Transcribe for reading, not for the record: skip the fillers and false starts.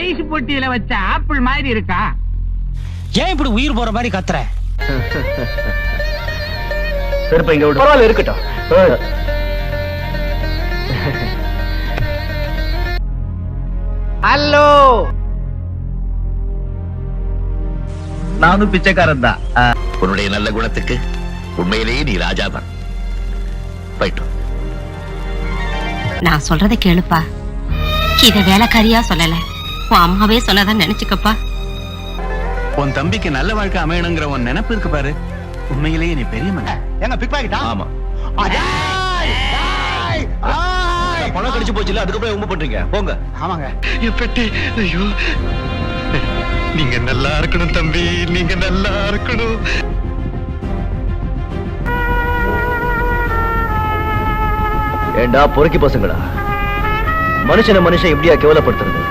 Ice பொட்டியில வச்ச apple மாதிரி இருக்கா? ஏன் இப்படி உயிர் போற மாதிரி கத்துற? செருப்ப இங்க விடு. பரவாயில்ல இருக்கட்டும். ஹலோ, நானும் பிச்சைக்காரன் தான். உன்னுடைய நல்ல குணத்துக்கு உண்மையிலேயே நீ ராஜாதான். போயிட்டு நான் சொல்றதை கேளுப்பா. இத வேலைக்காரியா சொல்லல, உன் அம்மாவே சொன்னதான் நினைச்சுக்கப்பா. உன் தம்பிக்கு நல்ல வாழ்க்கை அமையணுங்கிற உன் நினைப்பு இருக்கு பாரு. உண்மையிலேயே நீ பெரிய மகன். எங்க பிக் பாக்கெட்டா? ஆமா. பணம் கடிச்சு போச்சுல, அதுக்கப்புறம் உண்மை பண்றீங்க. போங்க. ஆமாங்க. பெட்டி, ஐயோ, நீங்க நல்லா இருக்கணும் தம்பி, நீங்க நல்லா இருக்கணும். ஏண்டா பொறுக்கி பசங்களா, மனுஷன் எப்படியா கேவலப்படுத்துறது?